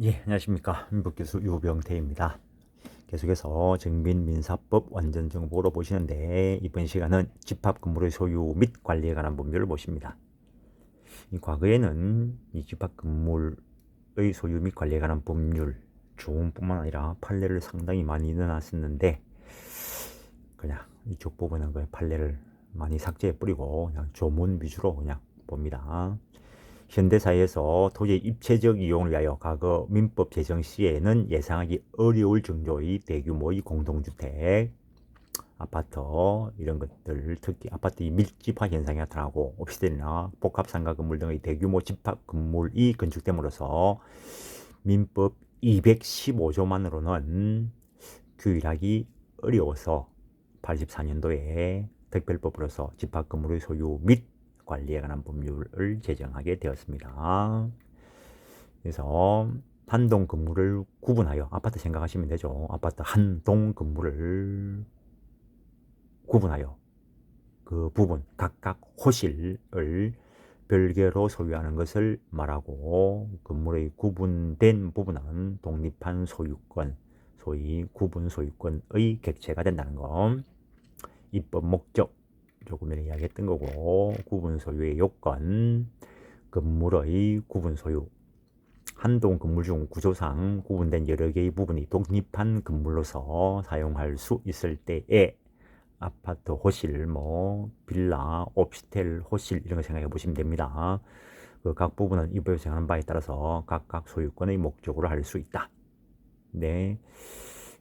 예, 안녕하십니까. 민법교수 유병태입니다. 계속해서 증빙민사법 완전정보로 보시는데 이번 시간은 집합건물의 소유 및 관리에 관한 법률을 보십니다. 이 과거에는 이 집합건물의 소유 및 관리에 관한 법률 조문뿐만 아니라 판례를 상당히 많이 넣어놨었는데 그냥 이쪽 부분은 그냥 판례를 많이 삭제해 뿌리고 그냥 조문 위주로 그냥 봅니다. 현대사회에서 토지의 입체적 이용을 위하여 과거 민법 제정 시에는 예상하기 어려울 정도의 대규모의 공동주택, 아파트 이런 것들, 특히 아파트의 밀집화 현상이 나타나고 오피스텔이나 복합상가 건물 등의 대규모 집합 건물이 건축됨으로써 민법 215조만으로는 규율하기 어려워서 84년도에 특별법으로서 집합 건물의 소유 및 관리에 관한 법률을 제정하게 되었습니다. 그래서 한 동 건물을 구분하여 아파트 생각하시면 되죠. 아파트 한 동 건물을 구분하여 그 부분 각각 호실을 별개로 소유하는 것을 말하고 건물의 구분된 부분은 독립한 소유권, 소위 구분 소유권의 객체가 된다는 것. 입법 목적 조금 전에 이야기했던 거고, 구분 소유의 요건, 건물의 구분 소유, 한동 건물 중 구조상 구분된 여러 개의 부분이 독립한 건물로서 사용할 수 있을 때에 아파트 호실, 빌라, 오피스텔 호실 이런 거 생각해 보시면 됩니다. 그 각 부분은 이법에 정하는 바에 따라서 각각 소유권의 목적으로 할 수 있다. 네.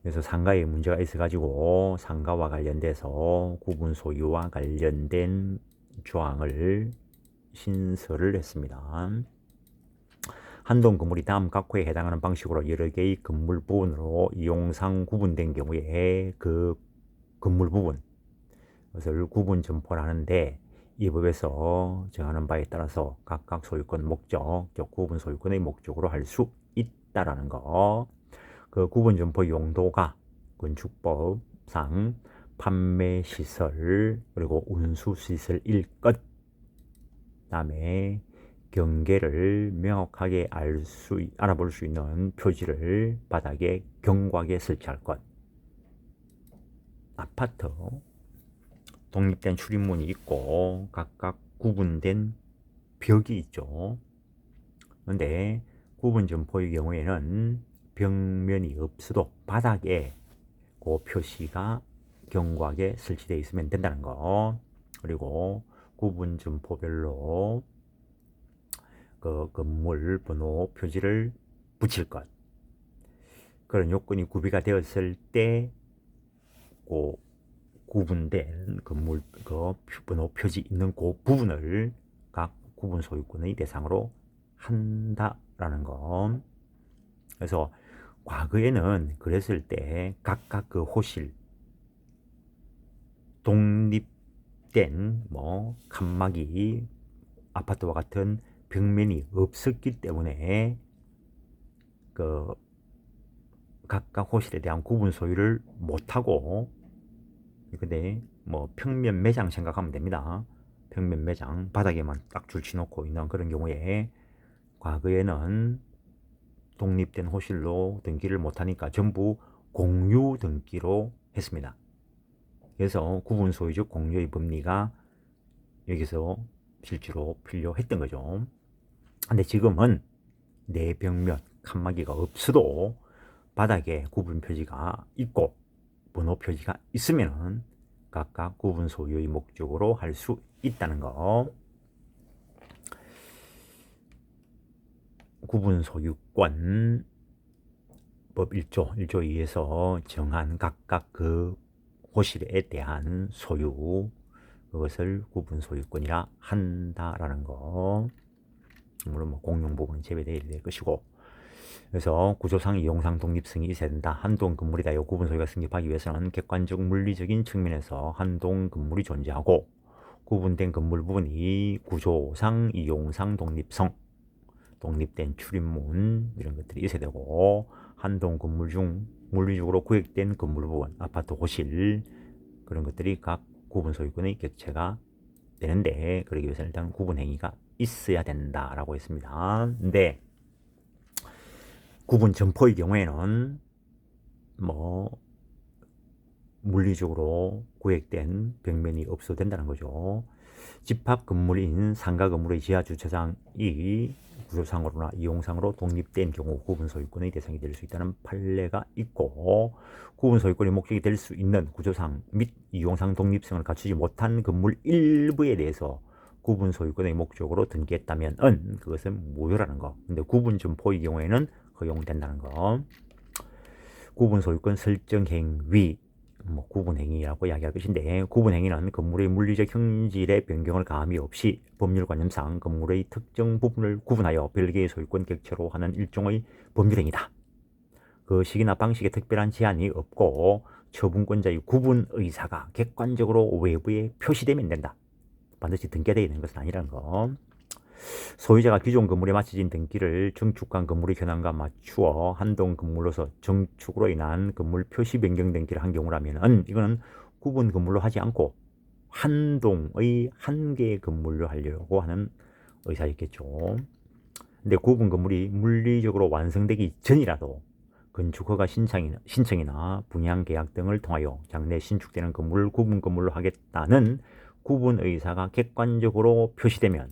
그래서 상가에 문제가 있어가지고 상가와 관련돼서 구분 소유와 관련된 조항을 신설을 했습니다. 한동 건물이 다음 각호에 해당하는 방식으로 여러 개의 건물 부분으로 이용상 구분된 경우에 그 건물 부분, 그것을 구분 점포를 하는데 이 법에서 정하는 바에 따라서 각각 소유권 목적, 구분 소유권의 목적으로 할 수 있다라는 거. 그 구분 점포 용도가 건축법상 판매 시설 그리고 운수 시설일 것. 다음에 경계를 명확하게 알아볼 수 있는 표지를 바닥에 경곽에 설치할 것. 아파트 독립된 출입문이 있고 각각 구분된 벽이 있죠. 그런데 구분 점포의 경우에는 벽면이 없어도 바닥에 그 표시가 경곽에 설치되어 있으면 된다는 거. 그리고 구분 점포별로 그 건물 번호 표지를 붙일 것. 그런 요건이 구비가 되었을 때 그 구분된 건물 그 번호 표지 있는 그 부분을 각 구분 소유권의 대상으로 한다라는 거. 그래서 과거에는 그랬을 때 각각 그 호실 독립된 칸막이 아파트와 같은 벽면이 없었기 때문에 그 각각 호실에 대한 구분 소유를 못하고, 근데 평면 매장 생각하면 됩니다. 평면 매장 바닥에만 딱 줄치놓고 있는 그런 경우에 과거에는 독립된 호실로 등기를 못하니까 전부 공유 등기로 했습니다. 그래서 구분 소유적 공유의 법리가 여기서 실제로 필요했던 거죠. 근데 지금은 내 벽면 칸막이가 없어도 바닥에 구분 표지가 있고 번호 표지가 있으면 각각 구분 소유의 목적으로 할 수 있다는 거. 구분 소유권 법 1조 2에서 정한 각각 그 호실에 대한 소유, 그것을 구분 소유권이라 한다라는 거. 물론 공용 부분은 제외되어야 될 것이고, 그래서 구조상 이용상 독립성이 있어야 된다. 한동 건물이다. 이 구분 소유가 성립하기 위해서는 객관적 물리적인 측면에서 한동 건물이 존재하고 구분된 건물 부분이 구조상 이용상 독립성, 독립된 출입문 이런 것들이 있어야 되고, 한동 건물 중 물리적으로 구획된 건물 부분, 아파트 호실 그런 것들이 각 구분 소유권의 객체가 되는데, 그러기 위해서는 일단 구분 행위가 있어야 된다라고 했습니다. 근데 구분 점포의 경우에는 뭐 물리적으로 구획된 벽면이 없어도 된다는 거죠. 집합 건물인 상가 건물의 지하 주차장이 구조상으로나 이용상으로 독립된 경우 구분 소유권의 대상이 될 수 있다는 판례가 있고, 구분 소유권의 목적이 될 수 있는 구조상 및 이용상 독립성을 갖추지 못한 건물 일부에 대해서 구분 소유권의 목적으로 등기했다면 그것은 무효라는 거. 근데 구분 점포의 경우에는 허용된다는 거. 구분 소유권 설정 행위, 구분행위라고 이야기할 것인데, 구분행위는 건물의 물리적 형질의 변경을 가함이 없이 법률관념상 건물의 특정 부분을 구분하여 별개의 소유권 객체로 하는 일종의 법률행위다. 그 시기나 방식에 특별한 제한이 없고 처분권자의 구분 의사가 객관적으로 외부에 표시되면 된다. 반드시 등기되어 있는 것은 아니라는 거. 소유자가 기존 건물에 맞춰진 등기를 증축한 건물의 현황과 맞추어 한동 건물로서 증축으로 인한 건물 표시 변경 등기를 한 경우라면 이거는 구분 건물로 하지 않고 한동의 한 개의 건물로 하려고 하는 의사였겠죠. 근데 구분 건물이 물리적으로 완성되기 전이라도 건축허가 신청이나 분양계약 등을 통하여 장래 신축되는 건물을 구분 건물로 하겠다는 구분 의사가 객관적으로 표시되면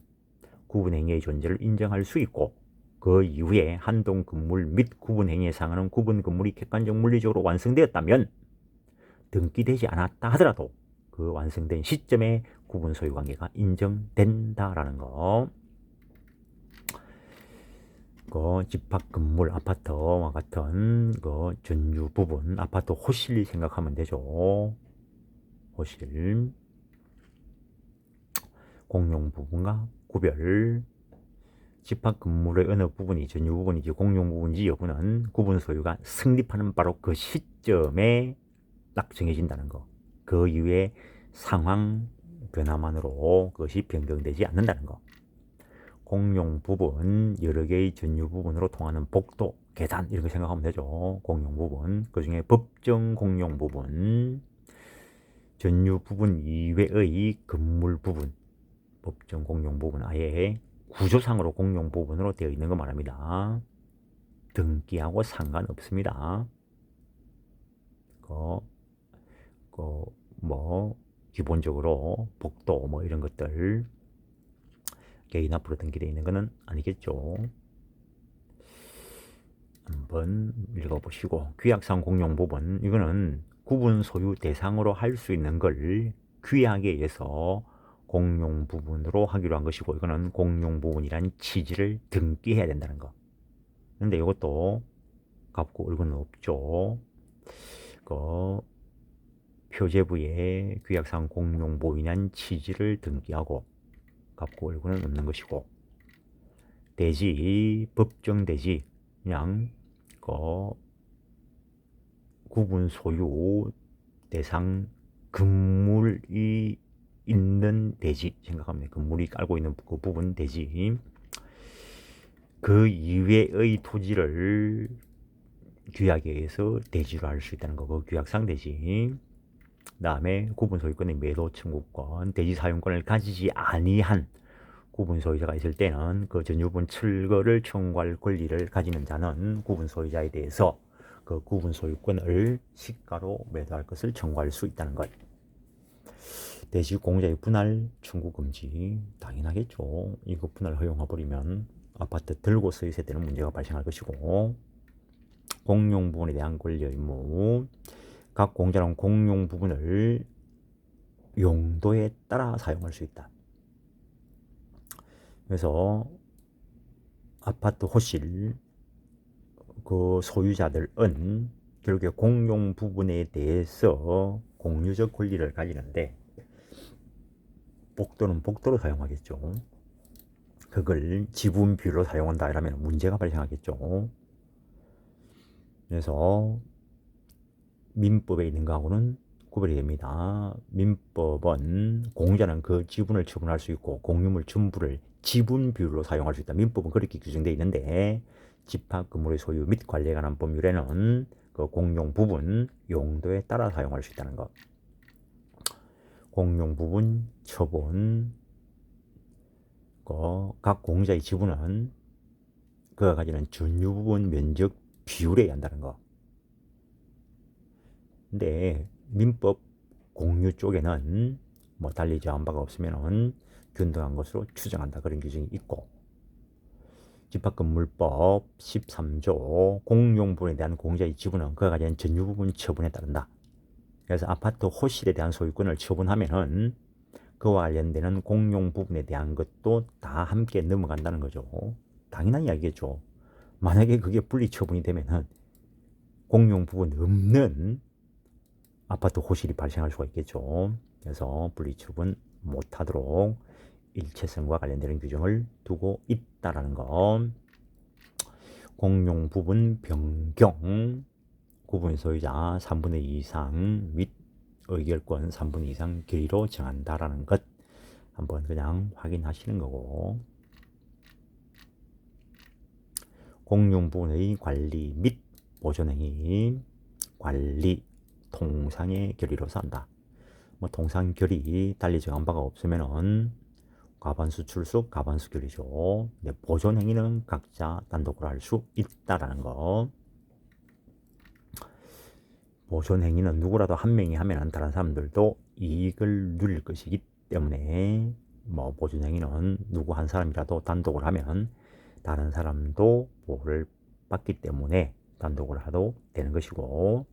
구분행위의 존재를 인정할 수 있고, 그 이후에 한동 건물 및 구분행위에 상하는 구분 건물이 객관적 물리적으로 완성되었다면 등기되지 않았다 하더라도 그 완성된 시점에 구분 소유관계가 인정된다라는 거. 그 집합 건물 아파트와 같은 그 전유 부분 아파트 호실 생각하면 되죠. 호실 공용 부분과 구별. 집합 건물의 어느 부분이 전유 부분인지 공용 부분인지 여부는 구분 소유가 성립하는 바로 그 시점에 딱 정해진다는 거. 그 이후에 상황 변화만으로 그것이 변경되지 않는다는 거. 공용 부분, 여러 개의 전유 부분으로 통하는 복도, 계단 이렇게 생각하면 되죠. 공용 부분. 그 중에 법정 공용 부분, 전유 부분 이외의 건물 부분, 법정 공용 부분 아예 구조상으로 공용 부분으로 되어 있는 거 말합니다. 등기하고 상관없습니다. 기본적으로 복도 이런 것들 개인 앞으로 등기되어 있는 것은 아니겠죠. 한번 읽어보시고, 규약상 공용 부분, 이거는 구분 소유 대상으로 할 수 있는 걸 규약에 의해서 공용 부분으로 하기로 한 것이고, 이거는 공용 부분이란 취지를 등기해야 된다는 거. 근데 이것도 값고 을고는 없죠. 그 표제부에 규약상 공용 부분이란 취지를 등기하고 값고 을고는 없는 것이고, 대지, 법정 대지, 그냥 구분 소유 대상 건물이 있는 대지 생각하면 건물이 깔고 있는 그 부분 대지, 그 이외의 토지를 규약에 의해서 대지로 할 수 있다는 거. 그 규약상 대지. 다음에 구분 소유권의 매도 청구권, 대지 사용권을 가지지 아니한 구분 소유자가 있을 때는 그 전유분 철거를 청구할 권리를 가지는 자는 구분 소유자에 대해서 그 구분 소유권을 시가로 매도할 것을 청구할 수 있다는 것. 대지 공자의 분할 청구 금지 당연하겠죠. 이거 분할 허용해버리면 아파트 들고 서 있을 때는 문제가 발생할 것이고, 공용 부분에 대한 권리 의무. 각 공자는 공용 부분을 용도에 따라 사용할 수 있다. 그래서 아파트 호실 그 소유자들은 결국에 공용 부분에 대해서 공유적 권리를 가지는데, 복도는 복도로 사용하겠죠. 그걸 지분 비율로 사용한다 이러면 문제가 발생하겠죠. 그래서 민법에 있는 거하고는 구별이 됩니다. 민법은 공자는 그 지분을 처분할 수 있고 공유물 전부를 지분 비율로 사용할 수 있다. 민법은 그렇게 규정되어 있는데, 집합 건물의 소유 및 관리에 관한 법률에는 그 공용 부분 용도에 따라 사용할 수 있다는 것. 공용 부분 처분. 각 공자의 지분은 그가 가지는 전유 부분 면적 비율에 의한다는 거. 근데 민법 공유 쪽에는 뭐 달리 정한 바가 없으면은 균등한 것으로 추정한다 그런 규정이 있고, 집합건물법 13조 공용부분에 대한 공자의 지분은 그가 가진 전유부분 처분에 따른다. 그래서 아파트 호실에 대한 소유권을 처분하면은 그와 관련되는 공용부분에 대한 것도 다 함께 넘어간다는 거죠. 당연한 이야기겠죠. 만약에 그게 분리처분이 되면은 공용부분 없는 아파트 호실이 발생할 수가 있겠죠. 그래서 분리처분 못하도록 일체성과 관련되는 규정을 두고 있다라는 거. 공용 부분 변경, 구분 소유자 3분의 2 이상 및 의결권 3분의 2 이상 결의로 정한다라는 것 한번 그냥 확인하시는 거고, 공용 부분의 관리 및 보존행위, 관리, 통상의 결의로서 한다. 뭐 통상 결의 달리 정한 바가 없으면은 과반수 출석, 과반수 결의죠. 보존 행위는 각자 단독으로 할 수 있다라는 거. 보존 행위는 누구라도 한 명이 하면 다른 사람들도 이익을 누릴 것이기 때문에 뭐 보존 행위는 누구 한 사람이라도 단독으로 하면 다른 사람도 보호를 받기 때문에 단독으로 하도 되는 것이고,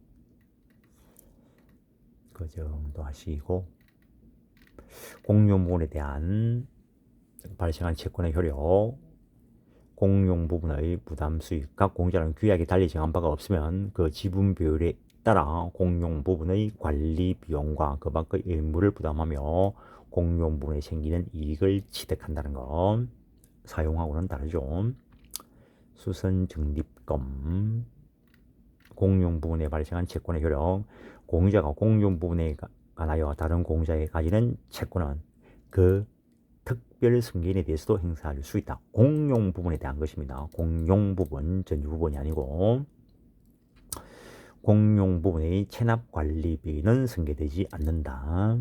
그 정도 하시고, 공용 부분에 대한 발생한 채권의 효력, 공용 부분의 부담 수익, 각 공자는 규약에 달리 정한 바가 없으면 그 지분 비율에 따라 공용 부분의 관리 비용과 그 밖의 의무를 부담하며 공용 부분에 생기는 이익을 취득한다는 것. 사용하고는 다르죠. 수선 적립금, 공용 부분에 발생한 채권의 효력, 공자가 공용 부분에 관하여 다른 공자에 가지는 채권은 그 특별 승계인에 대해서도 행사할 수 있다. 공용 부분에 대한 것입니다. 공용 부분, 전유 부분이 아니고, 공용 부분의 체납 관리비는 승계되지 않는다.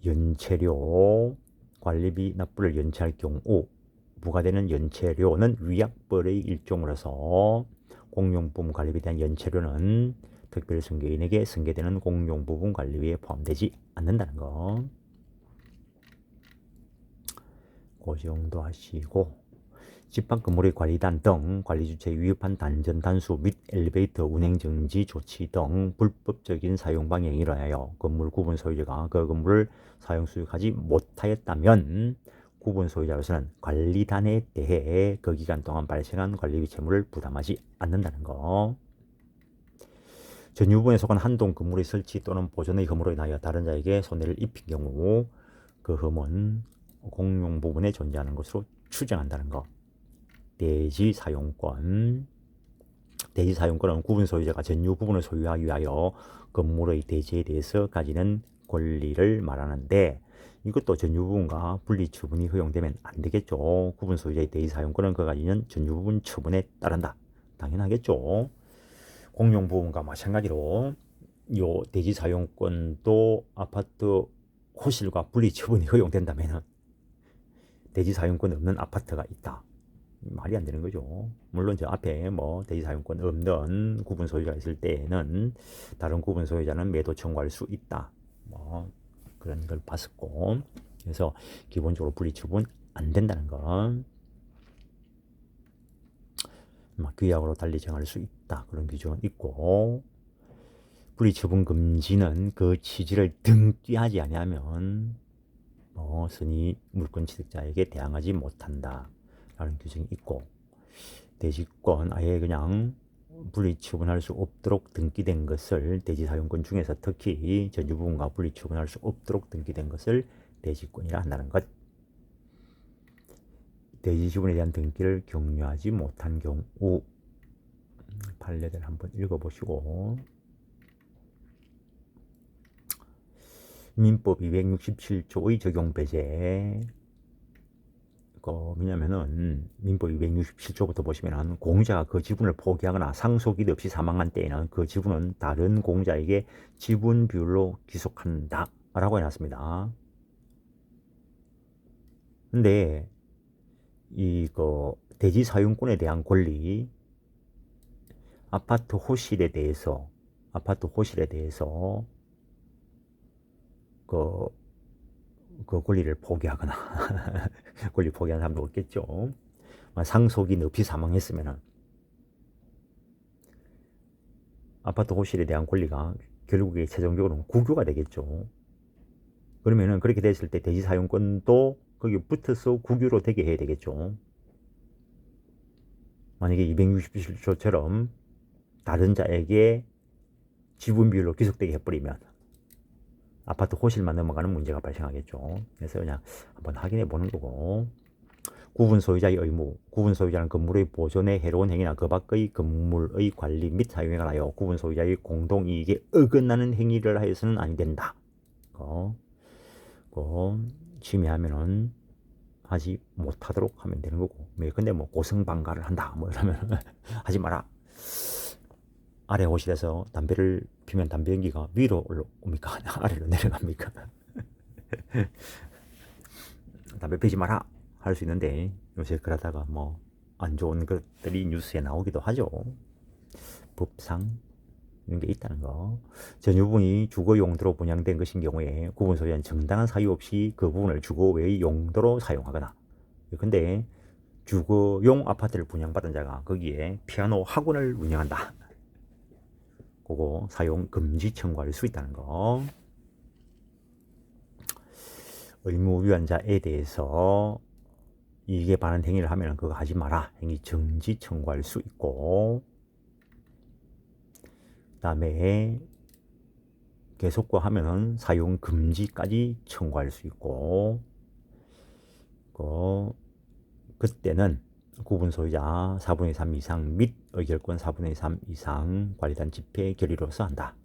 연체료, 관리비 납부를 연체할 경우 부과되는 연체료는 위약벌의 일종으로서 공용 부분 관리비에 대한 연체료는 특별 승계인에게 승계되는 공용 부분 관리비에 포함되지 않는다는 거. 그 정도 하시고, 집합 건물의 관리단 등 관리주체에 위협한 단전 단수 및 엘리베이터 운행 정지 조치 등 불법적인 사용 방해에 의하여 건물 구분 소유자가 그 건물을 사용 수익하지 못하였다면 구분 소유자로서는 관리단에 대해 그 기간 동안 발생한 관리비 채무를 부담하지 않는다는 거. 전유부분에 속한 한동 건물의 설치 또는 보존의 혐의로 인하여 다른 자에게 손해를 입힌 경우 그 혐은 공용 부분에 존재하는 것으로 추정한다는 것. 대지 사용권. 대지 사용권은 구분 소유자가 전유 부분을 소유하기 위하여 건물의 대지에 대해서 가지는 권리를 말하는데, 이것도 전유 부분과 분리 처분이 허용되면 안 되겠죠. 구분 소유자의 대지 사용권은 그가 가지는 전유 부분 처분에 따른다. 당연하겠죠. 공용 부분과 마찬가지로 요 대지 사용권도 아파트 호실과 분리 처분이 허용된다면 대지 사용권 없는 아파트가 있다. 말이 안 되는 거죠. 물론 저 앞에 뭐 대지 사용권 없는 구분 소유자가 있을 때에는 다른 구분 소유자는 매도 청구할 수 있다. 뭐 그런 걸 봤었고, 그래서 기본적으로 분리 처분 안 된다는 건 규약으로 달리 정할 수 있다. 그런 규정은 있고, 분리 처분 금지는 그 취지를 등기하지 아니하면 선의 물권 취득자에게 대항하지 못한다 라는 규정이 있고, 대지권 아예 그냥 분리 처분할 수 없도록 등기된 것을 대지 사용권 중에서 특히 전유 부분과 분리 처분할 수 없도록 등기된 것을 대지권이라 한다는 것. 대지 지분에 대한 등기를 격려하지 못한 경우 판례를 한번 읽어보시고, 민법 267조의 적용 배제. 왜냐면은 민법 267조부터 보시면은 공자가 그 지분을 포기하거나 상속이 없이 사망한 때에는 그 지분은 다른 공자에게 지분 비율로 귀속한다 라고 해놨습니다. 근데 이거 대지 사용권에 대한 권리, 아파트 호실에 대해서 그, 그 권리를 포기하거나 권리 포기하는 사람도 없겠죠. 상속인 없이 사망했으면은 아파트 호실에 대한 권리가 결국에 최종적으로는 국유가 되겠죠. 그러면은 그렇게 됐을 때 대지 사용권도 거기 붙어서 국유로 되게 해야 되겠죠. 만약에 267조처럼 다른 자에게 지분 비율로 귀속되게 해버리면 아파트 호실만 넘어가는 문제가 발생하겠죠. 그래서 그냥 한번 확인해 보는 거고, 구분 소유자의 의무, 구분 소유자는 건물의 보존에 해로운 행위나 그 밖의 건물의 관리 및 사용에 관하여 구분 소유자의 공동이익에 어긋나는 행위를 하여서는 아니 된다. 침해하면은 하지 못하도록 하면 되는 거고, 근데 뭐 고성방가를 한다 뭐 이러면 하지 마라. 아래 호실에서 담배를 피면 담배 연기가 위로 올라옵니까? 아래로 내려갑니까? 담배 피지 마라 할 수 있는데 요새 그러다가 뭐 안 좋은 것들이 뉴스에 나오기도 하죠. 법상 이런 게 있다는 거. 전유분이 주거 용도로 분양된 것인 경우에 구분 소유자는 정당한 사유 없이 그 부분을 주거 외의 용도로 사용하거나, 근데 주거용 아파트를 분양받은 자가 거기에 피아노 학원을 운영한다. 그거 사용 금지 청구할 수 있다는 거. 의무 위반자에 대해서 이익에 반한 행위를 하면 그거 하지 마라. 행위 정지 청구할 수 있고, 그 다음에 계속과 하면은 사용 금지까지 청구할 수 있고, 그때는 구분 소유자 4분의 3 이상 및 의결권 4분의 3 이상 관리단 집회 결의로서 한다.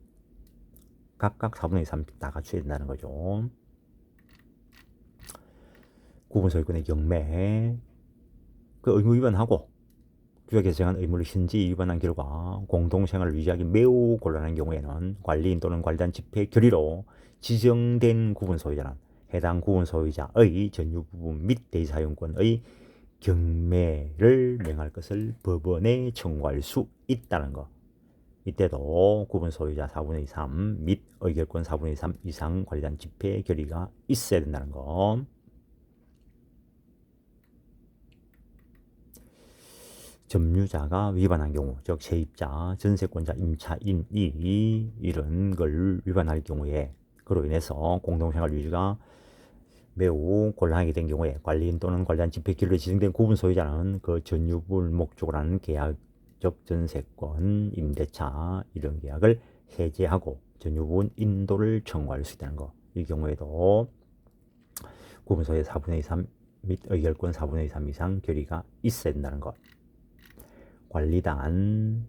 각각 4분의 3 다 갖춰야 된다는 거죠. 구분 소유권의 경매, 그 의무 위반하고 규약에서 정한 의무를 신지 위반한 결과 공동생활을 유지하기 매우 곤란한 경우에는 관리인 또는 관리단 집회 결의로 지정된 구분 소유자는 해당 구분 소유자의 전유 부분 및 대지 사용권의 경매를 명할 것을 법원에 청구할 수 있다는 거. 이때도 구분 소유자 4분의 3 및 의결권 4분의 3 이상 관리단 집회 결의가 있어야 된다는 거. 점유자가 위반한 경우, 즉 세입자, 전세권자, 임차인이 이런 걸 위반할 경우에 그로 인해서 공동생활 유지가 매우 곤란하게 된 경우에 관리인 또는 관리한 집회 결의로 지정된 구분 소유자는 그 전유분을 목적으로 하는 계약적 전세권, 임대차 이런 계약을 해제하고 전유분 인도를 청구할 수 있다는 거. 이 경우에도 구분 소유의 4분의 3 및 의결권 4분의 3 이상 결의가 있어야 된다는 것. 관리단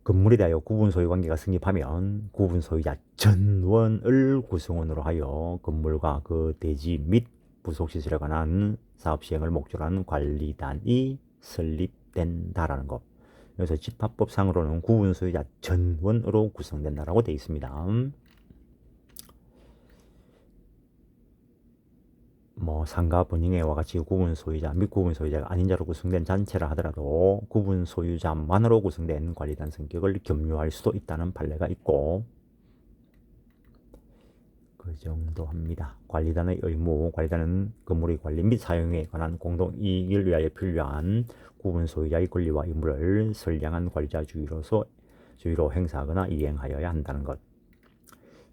건물에 대하여 구분 소유 관계가 성립하면 구분 소유자 전원을 구성원으로 하여 건물과 그 대지 및 부속시설에 관한 사업 시행을 목적으로 하는 관리단이 설립된다라는 것. 그래서 집합법상으로는 구분 소유자 전원으로 구성된다라고 되어 있습니다. 뭐 상가 본인회와 같이 구분 소유자 및 구분 소유자가 아닌 자로 구성된 단체라 하더라도 구분 소유자만으로 구성된 관리단 성격을 겸유할 수도 있다는 판례가 있고, 그 정도 합니다. 관리단의 의무, 관리단은 건물의 관리 및 사용에 관한 공동이익을 위하여 필요한 구분 소유자의 권리와 의무를 선량한 관리자 주의로 행사하거나 이행하여야 한다는 것.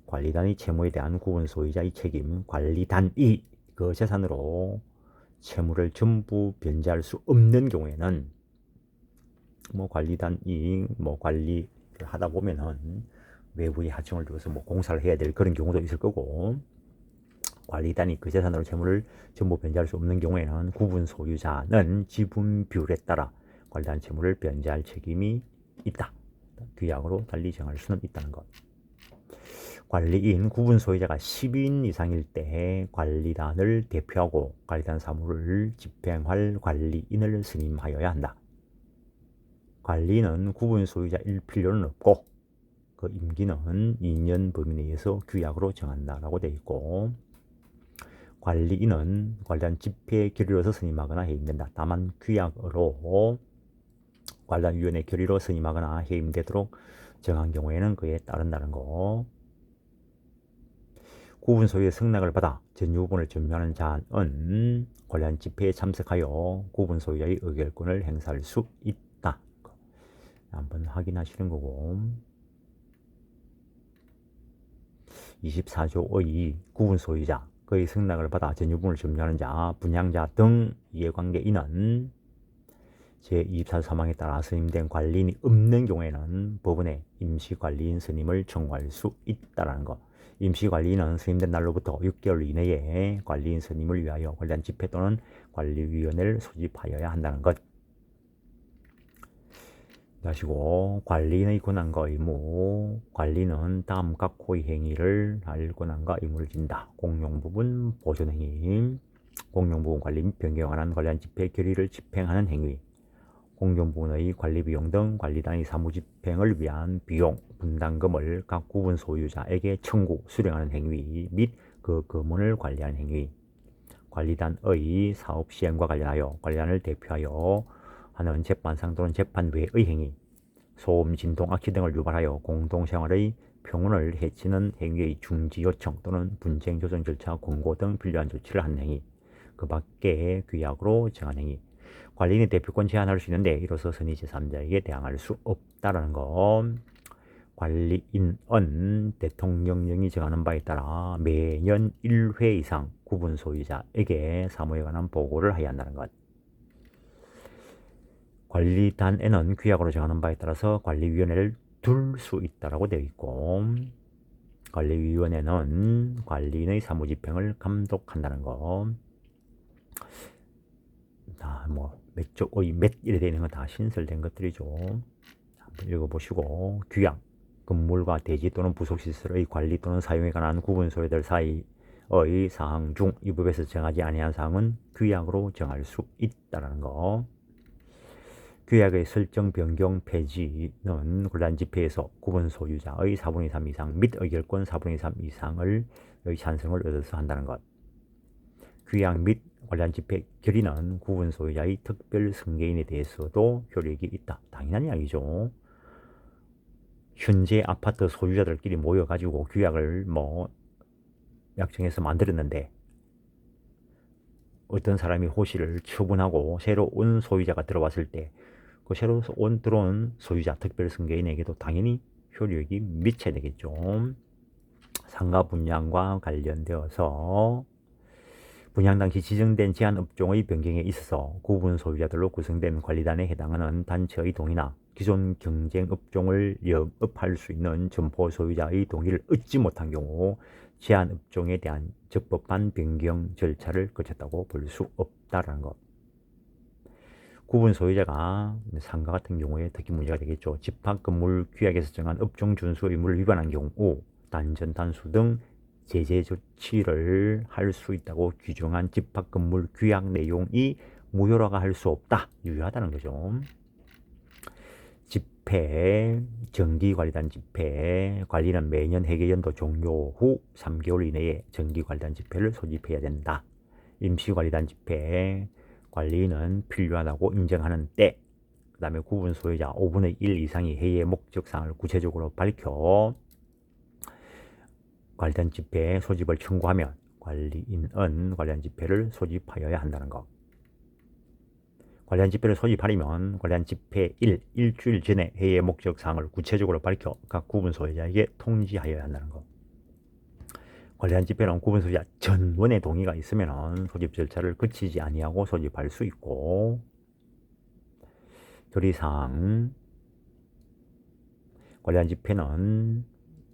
관리단의 채무에 대한 구분 소유자의 책임, 관리단이 그 재산으로 채무를 전부 변제할 수 없는 경우에는 뭐 관리단이 뭐 관리를 하다 보면은 외부의 하청을 두어서 뭐 공사를 해야 될 그런 경우도 있을 거고, 관리단이 그 재산으로 채무를 전부 변제할 수 없는 경우에는 구분 소유자는 지분 비율에 따라 관리단 채무를 변제할 책임이 있다. 규약으로 달리 정할 수는 있다는 것. 관리인 구분 소유자가 10인 이상일 때 관리단을 대표하고 관리단 사무를 집행할 관리인을 선임하여야 한다. 관리인은 구분 소유자일 필요는 없고 그 임기는 2년 범위 내에서 규약으로 정한다라고 되어 있고, 관리인은 관련 집회 결의로서 선임하거나 해임된다. 다만 규약으로 관련위원회 결의로 선임하거나 해임되도록 정한 경우에는 그에 따른다는 거. 구분 소유의 승낙을 받아 전유분을 점유하는 자는 관련 집회에 참석하여 구분 소유자의 의결권을 행사할 수 있다. 한번 확인하시는 거고. 24조의 구분 소유자, 그의 승낙을 받아 전유분을 점유하는 자, 분양자 등 이해관계인은 제24조 사망에 따라 선임된 관리인이 없는 경우에는 법원에 임시관리인 선임을 청구할 수 있다는 것. 임시관리인은 선임된 날로부터 6개월 이내에 관리인 선임을 위하여 관련 집회 또는 관리위원회를 소집하여야 한다는 것. 다시고 관리인의 권한과 의무. 관리는 다음 각 고의 행위를 할 권한과 의무를 진다. 공용부분 보존행위, 공용부분 관리 및 변경에 관한 관련 집회 결의를 집행하는 행위, 공용부분의 관리비용 등 관리단의 사무집행을 위한 비용, 분담금을 각 구분 소유자에게 청구, 수령하는 행위 및 그 금원을 관리하는 행위, 관리단의 사업 시행과 관련하여 관리단을 대표하여 하는 재판상 또는 재판 외의 행위, 소음, 진동, 악취 등을 유발하여 공동생활의 평온을 해치는 행위의 중지 요청 또는 분쟁 조정 절차 권고 등 필요한 조치를 하는 행위, 그 밖에 규약으로 정한 행위. 관리인의 대표권 제한할 수 있는데 이로써 선의 제3자에게 대항할 수 없다라는 것. 관리인은 대통령령이 정하는 바에 따라 매년 1회 이상 구분 소유자에게 사무에 관한 보고를 해야 한다는 것. 관리단에는 규약으로 정하는 바에 따라서 관리위원회를 둘 수 있다라고 되어 있고, 관리위원회는 관리인의 사무집행을 감독한다는 것. 몇 조의 몇 이래 되는 건 다 신설된 것들이죠. 한번 읽어보시고. 규약, 건물과 대지 또는 부속시설의 관리 또는 사용에 관한 구분 소유들 사이의 사항 중 이 법에서 정하지 아니한 사항은 규약으로 정할 수 있다는 거. 규약의 설정, 변경, 폐지는 관련 집회에서 구분 소유자의 4분의 3 이상 및 의결권 4분의 3 이상의 찬성을 얻어서 한다는 것. 규약 및 관련 집회 결의는 구분 소유자의 특별 승계인에 대해서도 효력이 있다. 당연한 이야기죠. 현재 아파트 소유자들끼리 모여가지고 규약을 약정해서 만들었는데 어떤 사람이 호시를 처분하고 새로운 소유자가 들어왔을 때 그 새로 들어온 소유자 특별 승계인에게도 당연히 효력이 미쳐야 되겠죠. 상가 분양과 관련되어서 분양 당시 지정된 제한 업종의 변경에 있어서 구분 소유자들로 구성된 관리단에 해당하는 단체의 동의나 기존 경쟁 업종을 영업할 수 있는 점포 소유자의 동의를 얻지 못한 경우 제한 업종에 대한 적법한 변경 절차를 거쳤다고 볼 수 없다라는 것. 구분 소유자가 상가 같은 경우에 특히 문제가 되겠죠. 집합 건물 규약에서 정한 업종 준수 의무를 위반한 경우 단전 단수 등 제재 조치를 할 수 있다고 규정한 집합 건물 규약 내용이 무효라고 할 수 없다. 유효하다는 거죠. 집회, 정기관리단 집회, 관리는 매년 회계연도 종료 후 3개월 이내에 정기관리단 집회를 소집해야 된다. 임시관리단 집회, 관리인은 필요하다고 인정하는 때, 그 다음에 구분 소유자 5분의 1 이상이 회의 목적사항을 구체적으로 밝혀 관리단 집회 소집을 청구하면 관리인은 관련 집회를 소집하여야 한다는 것. 관련 집회를 소집하려면 관련 집회 일주일 전에 회의 목적사항을 구체적으로 밝혀 각 구분 소유자에게 통지하여야 한다는 것. 관련 집회는 구분 소유자 전원의 동의가 있으면 소집 절차를 거치지 아니하고 소집할 수 있고, 결의사항, 관련 집회는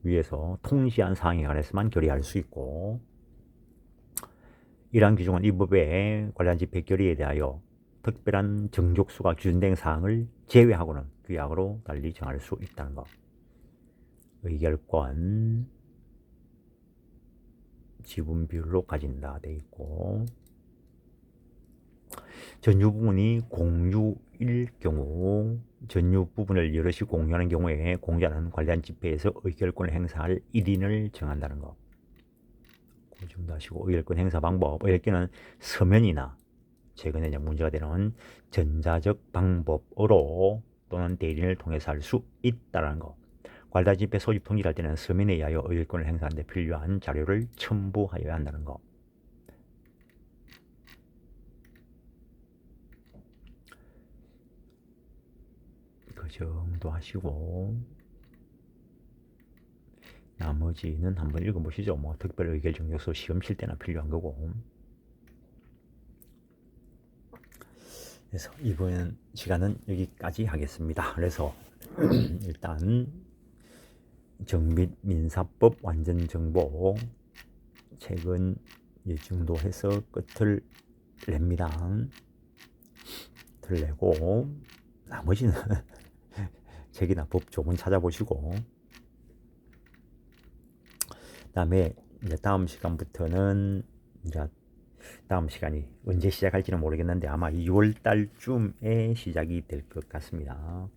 위에서 통지한 사항에 관해서만 결의할 수 있고, 이러한 규정은 이 법의 관련 집회 결의에 대하여 특별한 정족수가 규정된 사항을 제외하고는 규약으로 달리 정할 수 있다는 것. 의결권, 지분 비율로 가진다 돼 있고, 전유 부분이 공유일 경우 전유 부분을 여럿이 공유하는 경우에 공유자는 관련 집회에서 의결권을 행사할 1인을 정한다는 것. 그 정도 하시고 의결권 행사 방법. 의결권은 서면이나 최근에 이제 문제가 되는 전자적 방법으로 또는 대리인을 통해서 할 수 있다는 거. 과다 집회 소집 통지할 때는 서면에 의하여 의결권을 행사하는 데 필요한 자료를 첨부하여야 한다는 거. 그 정도 하시고 나머지는 한번 읽어보시죠. 뭐 특별 의결 정력서 시험 칠 때나 필요한 거고. 그래서 이번 시간은 여기까지 하겠습니다. 그래서 일단 정비 민사법 완전 정보 책은 이 정도 해서 끝을 냅니다. 끝을 내고 나머지는 책이나 법 조문 찾아보시고 그다음에 이제 다음 시간부터는 이제 다음 시간이 언제 시작할지는 모르겠는데 아마 2월 달쯤에 시작이 될 것 같습니다.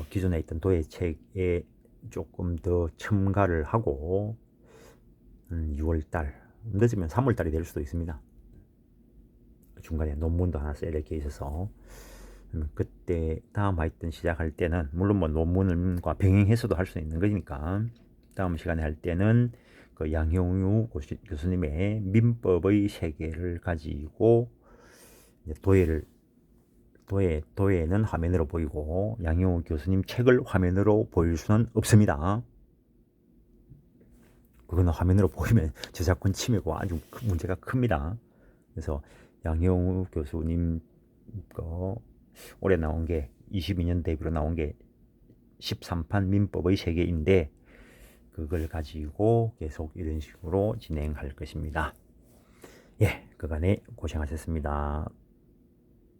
기존에 있던 도예책에 조금 더 첨가를 하고 6월 달 늦으면 3월 달이 될 수도 있습니다. 중간에 논문도 하나 써야 될 게 있어서 그때 다음 하여튼 시작할 때는 물론 뭐 논문과 병행해서도 할 수 있는 거니까 다음 시간에 할 때는 그 양형우 교수님의 민법의 세계를 가지고 도예는 화면으로 보이고 양형우 교수님 책을 화면으로 보일 수는 없습니다. 그거는 화면으로 보이면 저작권 침해고 아주 문제가 큽니다. 그래서 양형우 교수님 거 올해 나온 게 22년 데뷔로 나온 게 13판 민법의 세계인데 그걸 가지고 계속 이런 식으로 진행할 것입니다. 예, 그간에 고생하셨습니다.